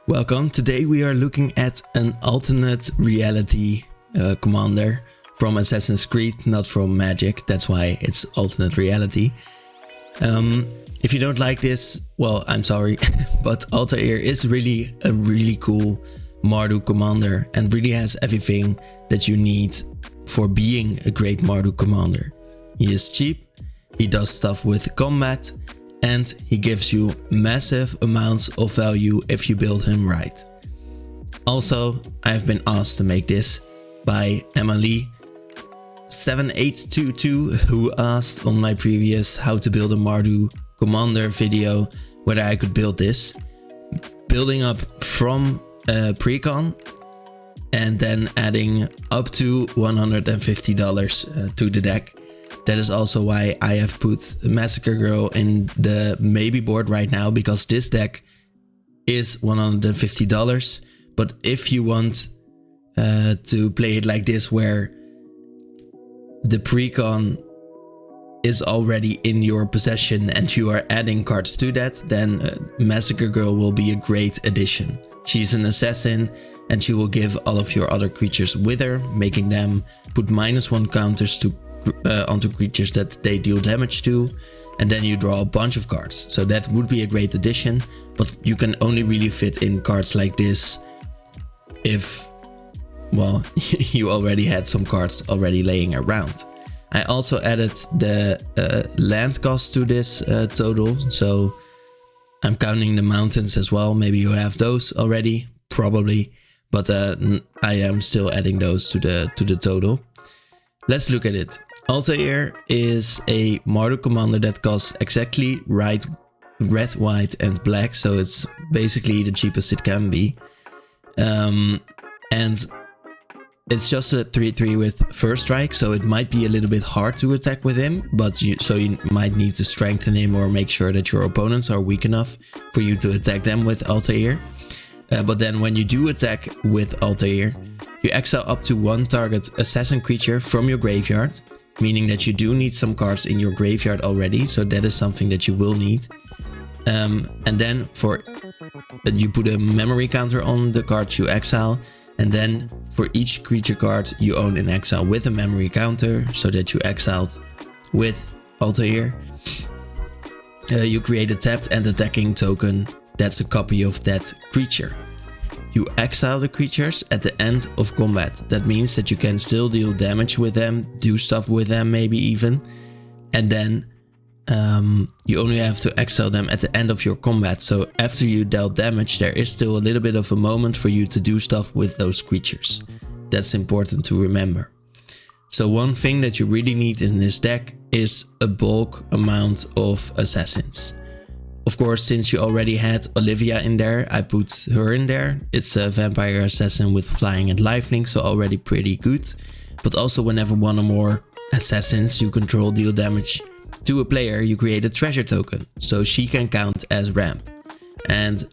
Welcome. Today we are looking at an alternate reality commander from Assassin's Creed, not from Magic. That's why it's alternate reality. If you don't like this, well, I'm sorry, but Altair is really a really cool Marduk commander and really has everything that you need for being a great Marduk commander. He is cheap, he does stuff with combat, and he gives you massive amounts of value if you build him right. Also, I have been asked to make this by Emily 7822, who asked on my previous how to build a Marduk commander video whether I could build this. Building up from precon and then adding up to $150 to the deck. That is also why I have put Massacre Girl in the maybe board right now, because this deck is $150. But if you want to play it like this, where the precon is already in your possession and you are adding cards to that, then Massacre Girl will be a great addition. She's an assassin and she will give all of your other creatures with her, making them put -1 counters to onto creatures that they deal damage to, and then you draw a bunch of cards. So that would be a great addition, but you can only really fit in cards like this if, well, you already had some cards already laying around. I also added the land cost to this total, so I'm counting the mountains as well. Maybe you have those already, probably, but I am still adding those to the total. Let's look at it. Altair is a Marduk commander that costs exactly red, white, and black, so it's basically the cheapest it can be. And it's just a 3/3 with first strike, so it might be a little bit hard to attack with him, but you might need to strengthen him or make sure that your opponents are weak enough for you to attack them with Altair. But then when you do attack with Altair, you exile up to 1 target assassin creature from your graveyard, meaning that you do need some cards in your graveyard already, so that is something that you will need. And then you put a memory counter on the cards you exile, and then for each creature card you own in exile with a memory counter, so that you exiled with Altair, you create a tapped and attacking token that's a copy of that creature. You exile the creatures at the end of combat. That means that you can still deal damage with them, do stuff with them maybe even, and then you only have to exile them at the end of your combat. So after you dealt damage, there is still a little bit of a moment for you to do stuff with those creatures. That's important to remember. So one thing that you really need in this deck is a bulk amount of assassins. Of course, since you already had Olivia in there, I put her in there. It's a vampire assassin with flying and lifelink, so already pretty good. But also whenever one or more assassins you control deal damage to a player, you create a treasure token, so she can count as ramp. And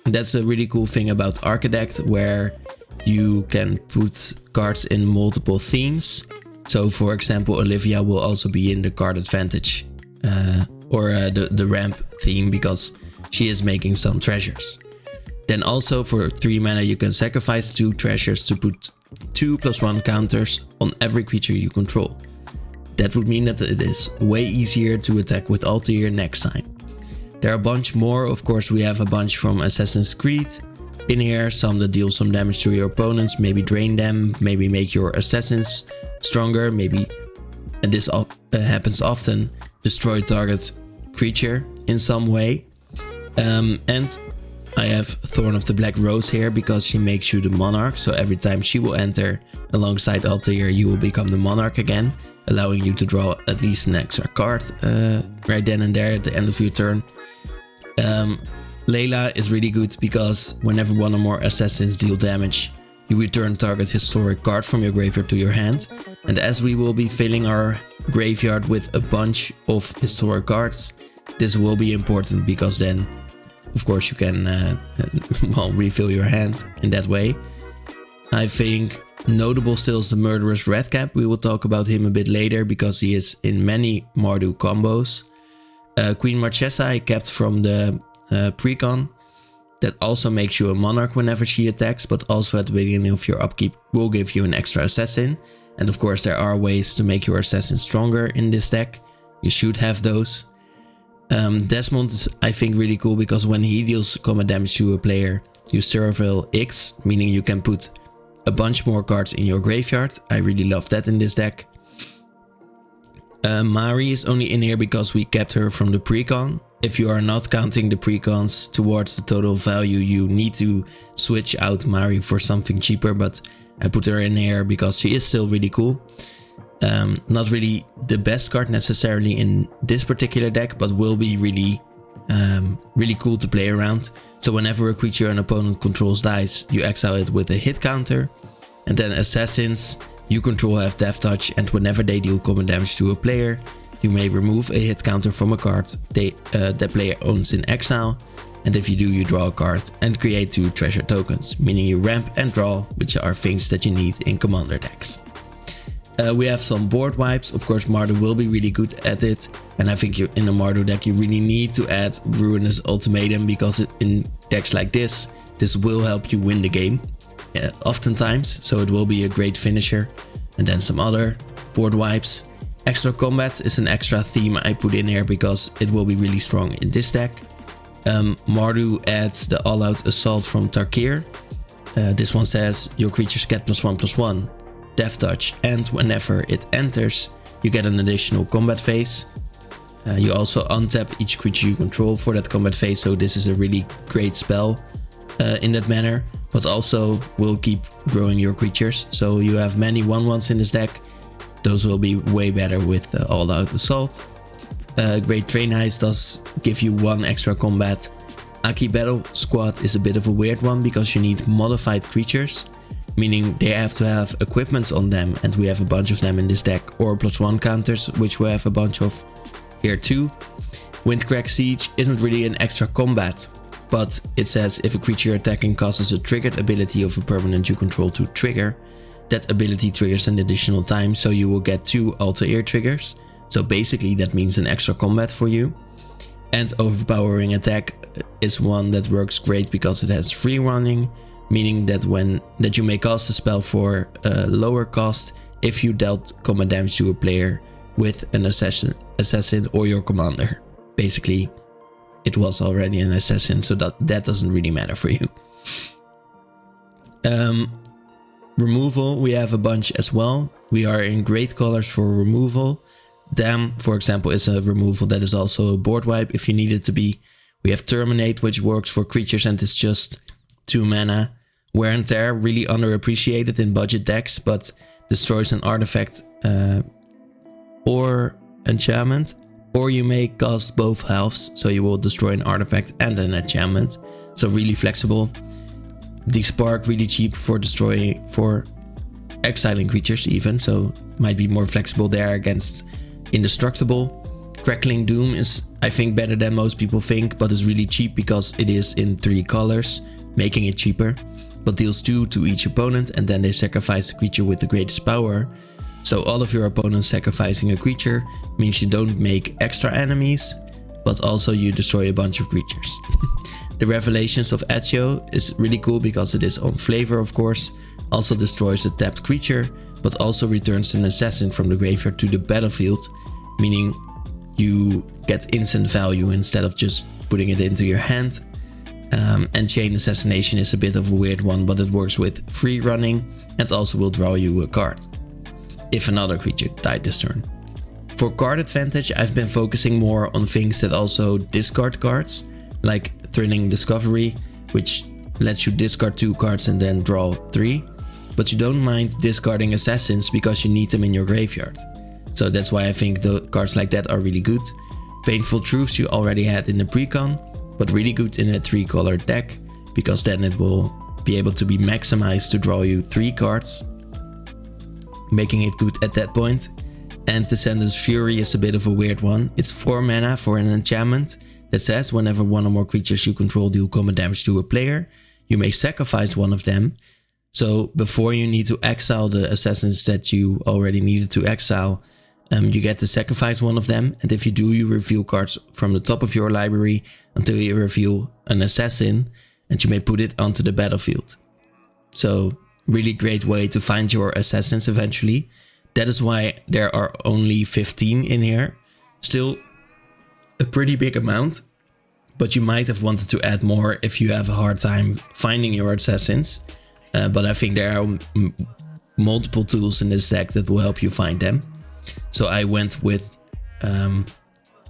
that's a really cool thing about Architect, where you can put cards in multiple themes. So for example, Olivia will also be in the card advantage or the ramp theme, because she is making some treasures. Then also for 3 mana you can sacrifice 2 treasures to put 2+1 counters on every creature you control. That would mean that it is way easier to attack with Altair next time. There are a bunch more, of course we have a bunch from Assassin's Creed in here, some that deal some damage to your opponents, maybe drain them, maybe make your assassins stronger, maybe, and this happens often, destroy target creature in some way. And I have Thorn of the Black Rose here because she makes you the monarch, so every time she will enter alongside Altair you will become the monarch again, allowing you to draw at least an extra card right then and there at the end of your turn. Layla is really good because whenever one or more assassins deal damage, you return target historic card from your graveyard to your hand. And as we will be filling our graveyard with a bunch of historic cards, this will be important, because then of course you can well, refill your hand in that way. I think notable still is the Murderous Redcap. We will talk about him a bit later because he is in many Marduk combos. Queen Marchesa I kept from the precon. that also makes you a monarch whenever she attacks, but also at the beginning of your upkeep will give you an extra assassin. And of course there are ways to make your assassin stronger in this deck. You should have those. Desmond is, I think, really cool because when he deals combat damage to a player, you Serval X, meaning you can put a bunch more cards in your graveyard. I really love that in this deck. Mari is only in here because we kept her from the precon. If you are not counting the precons towards the total value, you need to switch out Mari for something cheaper, but I put her in here because she is still really cool. Not really the best card necessarily in this particular deck, but will be really cool to play around. So whenever a creature an opponent controls dies, you exile it with a hit counter. And then assassins you control have death touch, and whenever they deal combat damage to a player, you may remove a hit counter from a card that player owns in exile. And if you do, you draw a card and create 2 treasure tokens, meaning you ramp and draw, which are things that you need in commander decks. We have some board wipes. Of course, Mardu will be really good at it. And I think in a Mardu deck, you really need to add Ruinous Ultimatum, because in decks like this will help you win the game oftentimes. So it will be a great finisher. And then some other board wipes. Extra Combats is an extra theme I put in here because it will be really strong in this deck. Mardu adds the all-out assault from Tarkir. This one says your creatures get +1/+1. Death touch, and whenever it enters you get an additional combat phase. You also untap each creature you control for that combat phase, so this is a really great spell in that manner, but also will keep growing your creatures. So you have many 1/1s in this deck, those will be way better with all out assault. Great Train Heist does give you 1 extra combat. Aki Battle Squad is a bit of a weird one because you need modified creatures, meaning they have to have equipments on them, and we have a bunch of them in this deck, or +1 counters, which we have a bunch of here too. Windcrack Siege isn't really an extra combat, but it says if a creature attacking causes a triggered ability of a permanent you control to trigger, that ability triggers an additional time, so you will get 2 altaïr triggers. So basically that means an extra combat for you. And Overpowering Attack is one that works great because it has free running, meaning that you may cast a spell for a lower cost if you dealt combat damage to a player with an assassin or your commander. Basically, it was already an assassin, so that doesn't really matter for you. Removal, we have a bunch as well. We are in great colors for removal. Dam, for example, is a removal that is also a board wipe if you need it to be. We have Terminate, which works for creatures and it's just 2 mana. Wear and Tear, really underappreciated in budget decks, but destroys an artifact or enchantment, or you may cast both halves, so you will destroy an artifact and an enchantment, so really flexible. Despark, really cheap for exiling creatures even, so might be more flexible there against Indestructible. Crackling Doom is, I think, better than most people think, but is really cheap because it is in 3 colors, making it cheaper, but deals 2 to each opponent, and then they sacrifice the creature with the greatest power. So all of your opponents sacrificing a creature means you don't make extra enemies, but also you destroy a bunch of creatures. The Revelations of Ezio is really cool because it is on flavor, of course, also destroys a tapped creature, but also returns an assassin from the graveyard to the battlefield, meaning you get instant value instead of just putting it into your hand. And Chain Assassination is a bit of a weird one, but it works with free running and also will draw you a card if another creature died this turn. For card advantage, I've been focusing more on things that also discard cards, like Thrilling Discovery, which lets you discard 2 cards and then draw 3, but you don't mind discarding assassins because you need them in your graveyard. So that's why I think the cards like that are really good. Painful Truths you already had in the precon, but really good in a 3-color deck, because then it will be able to be maximized to draw you 3 cards, making it good at that point. And Descendant's Fury is a bit of a weird one. It's 4 mana for an enchantment that says whenever 1 or more creatures you control deal combat damage to a player, you may sacrifice one of them. So before you need to exile the assassins that you already needed to exile, you get to sacrifice one of them, and if you do, you reveal cards from the top of your library until you reveal an assassin, and you may put it onto the battlefield. So really great way to find your assassins eventually. That is why there are only 15 in here. Still a pretty big amount, but you might have wanted to add more if you have a hard time finding your assassins. But I think there are multiple tools in this deck that will help you find them. So I went with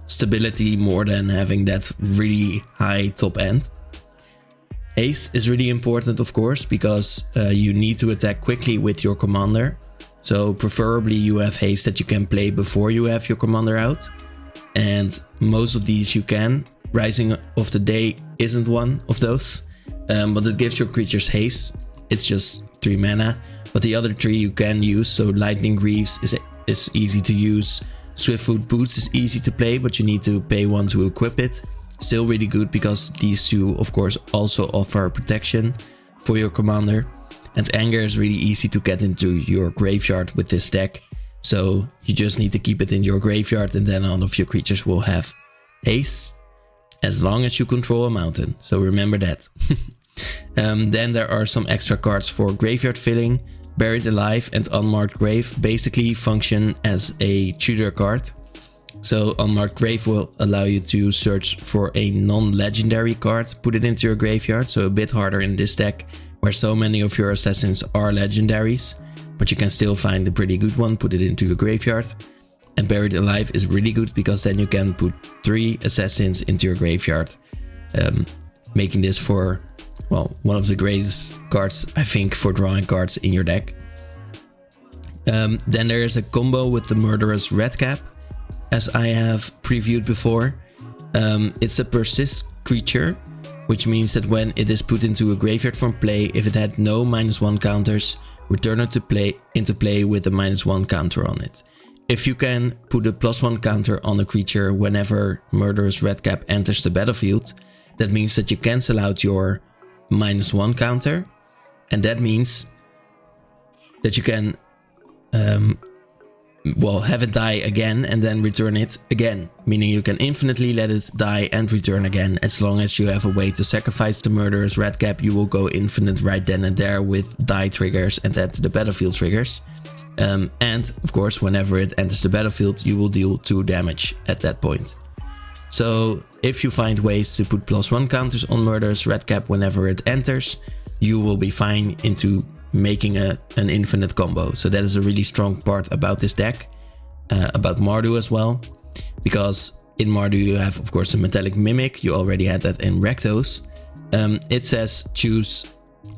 stability more than having that really high top end. Haste is really important, of course, because you need to attack quickly with your commander. So preferably you have haste that you can play before you have your commander out. And most of these you can. Rising of the Day isn't one of those, but it gives your creatures haste. It's just 3 mana, but the other 3 you can use. So Lightning Greaves is easy to use. Swiftfoot Boots is easy to play, but you need to pay 1 to equip it. Still really good because these 2 of course also offer protection for your commander. And Anger is really easy to get into your graveyard with this deck. So you just need to keep it in your graveyard and then all of your creatures will have haste as long as you control a mountain. So remember that. Then there are some extra cards for graveyard filling. Buried Alive and Unmarked Grave basically function as a tutor card. So Unmarked Grave will allow you to search for a non-legendary card, put it into your graveyard. So a bit harder in this deck where so many of your assassins are legendaries, but you can still find a pretty good one, put it into your graveyard. And Buried Alive is really good because then you can put 3 assassins into your graveyard, making this for, well, one of the greatest cards I think for drawing cards in your deck. Then there is a combo with the Murderous Redcap, as I have previewed before. It's a persist creature, which means that when it is put into a graveyard from play, if it had no -1 counters, return it into play with a -1 counter on it. If you can put a +1 counter on a creature whenever Murderous Redcap enters the battlefield, that means that you cancel out your -1 counter, and that means that you can have it die again and then return it again, meaning you can infinitely let it die and return again. As long as you have a way to sacrifice the Murderous Redcap, you will go infinite right then and there with die triggers and add the battlefield triggers. And of course, whenever it enters the battlefield, you will deal 2 damage at that point. So if you find ways to put +1 counters on Murderous Redcap whenever it enters, you will be fine into making an infinite combo. So that is a really strong part about this deck, about Mardu as well, because in Mardu you have of course the Metallic Mimic. You already had that in Rakdos. It says choose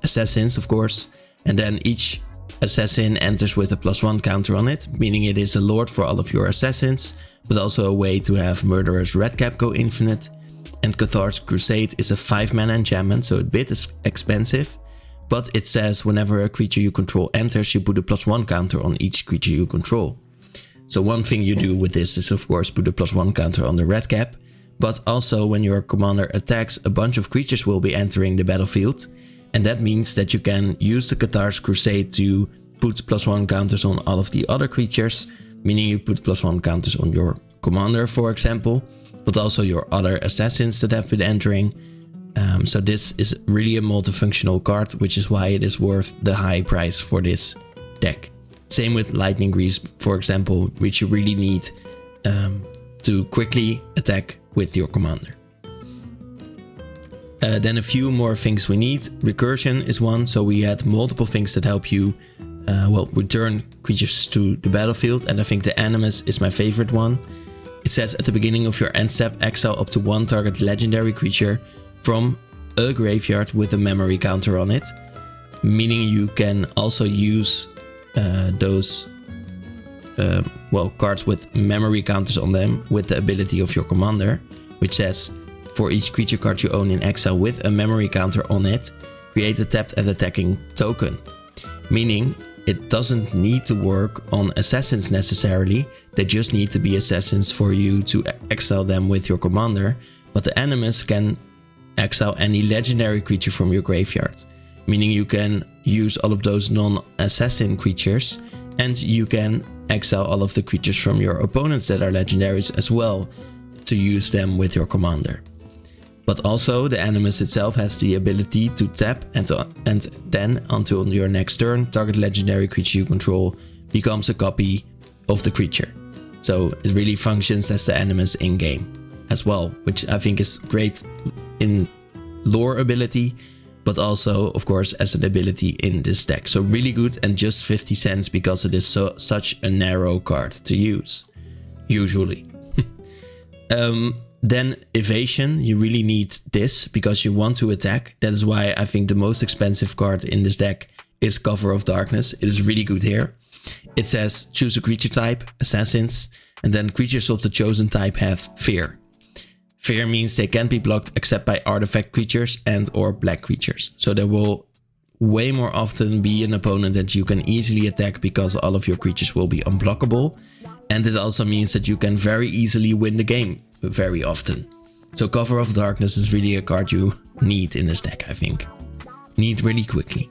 assassins, of course, and then each assassin enters with a +1 counter on it, meaning it is a lord for all of your assassins, but also a way to have Murderous Redcap go infinite. And Cathar's Crusade is a 5 mana enchantment, so a bit expensive, but it says whenever a creature you control enters, you put a +1 counter on each creature you control. So one thing you do with this is of course put a +1 counter on the Redcap, but also when your commander attacks, a bunch of creatures will be entering the battlefield. And that means that you can use the Cathar's Crusade to put +1 counters on all of the other creatures, meaning you put +1 counters on your commander, for example, but also your other assassins that have been entering. So this is really a multifunctional card, which is why it is worth the high price for this deck. Same with Lightning Greaves, for example, which you really need to quickly attack with your commander. Then a few more things we need. Recursion is one, so we had multiple things that help you return creatures to the battlefield, and I think the Animus is my favorite one. It says at the beginning of your end step, exile up to 1 target legendary creature from a graveyard with a memory counter on it, meaning you can also use those cards with memory counters on them with the ability of your commander, which says for each creature card you own in exile with a memory counter on it, create a tapped and attacking token. Meaning it doesn't need to work on assassins necessarily, they just need to be assassins for you to exile them with your commander, but the Animus can exile any legendary creature from your graveyard. Meaning you can use all of those non-assassin creatures, and you can exile all of the creatures from your opponents that are legendaries as well to use them with your commander. But also the Animus itself has the ability to tap and then until your next turn, target legendary creature you control becomes a copy of the creature. So it really functions as the Animus in game as well, which I think is great in lore ability, but also of course as an ability in this deck. So really good, and just 50 cents because it is such a narrow card to use, usually. Then evasion, you really need this because you want to attack. That is why I think the most expensive card in this deck is Cover of Darkness. It is really good here. It says choose a creature type, assassins, and then creatures of the chosen type have fear. Fear means they can't be blocked except by artifact creatures and or black creatures. So there will way more often be an opponent that you can easily attack because all of your creatures will be unblockable. And it also means that you can very easily win the game very often. So Cover of Darkness is really a card you need in this deck, I think. Need really quickly.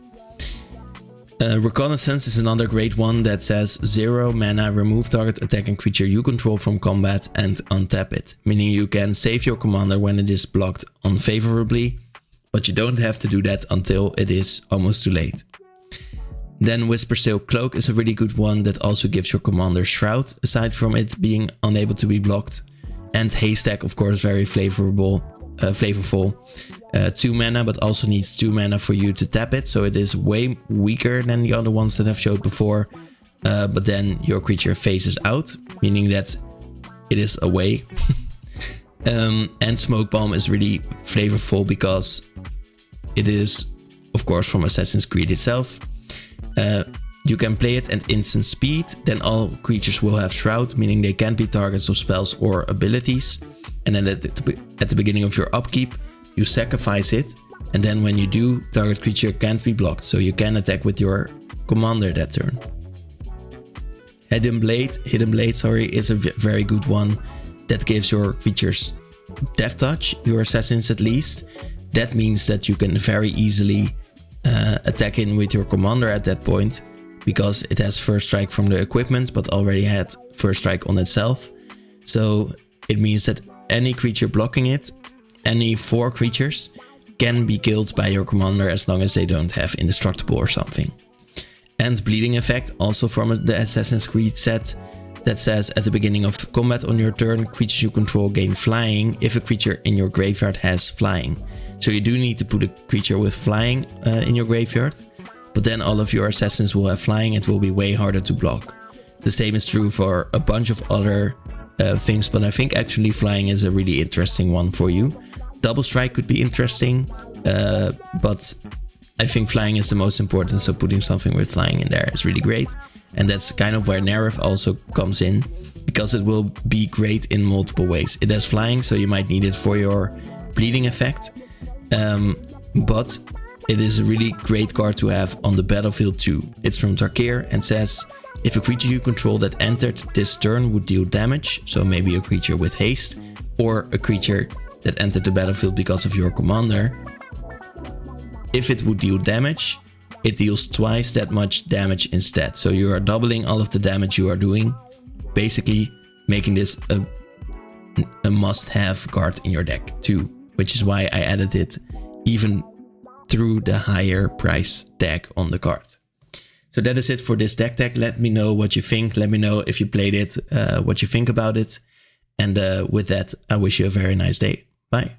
Reconnaissance is another great one that says 0 mana, remove target attacking creature you control from combat and untap it. Meaning you can save your commander when it is blocked unfavorably, but you don't have to do that until it is almost too late. Then Whispersail Cloak is a really good one that also gives your commander Shroud, aside from it being unable to be blocked. And Haystack, of course, very flavorful. 2 mana, but also needs 2 mana for you to tap it. So it is way weaker than the other ones that I've showed before. But then your creature phases out, meaning that it is away. And Smoke Bomb is really flavorful because it is, of course, from Assassin's Creed itself. You can play it at instant speed, then all creatures will have Shroud, meaning they can't be targets of spells or abilities. And then at the beginning of your upkeep, you sacrifice it, and then when you do, target creature can't be blocked, so you can attack with your commander that turn. Hidden Blade, is a very good one that gives your creatures Death Touch, your assassins at least. That means that you can very easily attack in with your commander at that point, because it has First Strike from the equipment, but already had First Strike on itself. So it means that any creature blocking it, any 4 creatures, can be killed by your commander as long as they don't have Indestructible or something. And Bleeding Effect, also from the Assassin's Creed set, that says at the beginning of combat on your turn, creatures you control gain flying if a creature in your graveyard has flying. So you do need to put a creature with flying in your graveyard, but then all of your assassins will have flying. It will be way harder to block. The same is true for a bunch of other things, but I think actually flying is a really interesting one for you. Double Strike could be interesting, but I think flying is the most important, so putting something with flying in there is really great. And that's kind of where Nerf also comes in, because it will be great in multiple ways. It has flying, so you might need it for your Bleeding Effect, but it is a really great card to have on the battlefield too. It's from Tarkir and says, if a creature you control that entered this turn would deal damage, so maybe a creature with haste, or a creature that entered the battlefield because of your commander, if it would deal damage, it deals twice that much damage instead. So you are doubling all of the damage you are doing, basically making this a must-have card in your deck too, which is why I added it even through the higher price tag on the card. So that is it for this deck tag. Let me know what you think. Let me know if you played it, what you think about it. And with that, I wish you a very nice day. Bye.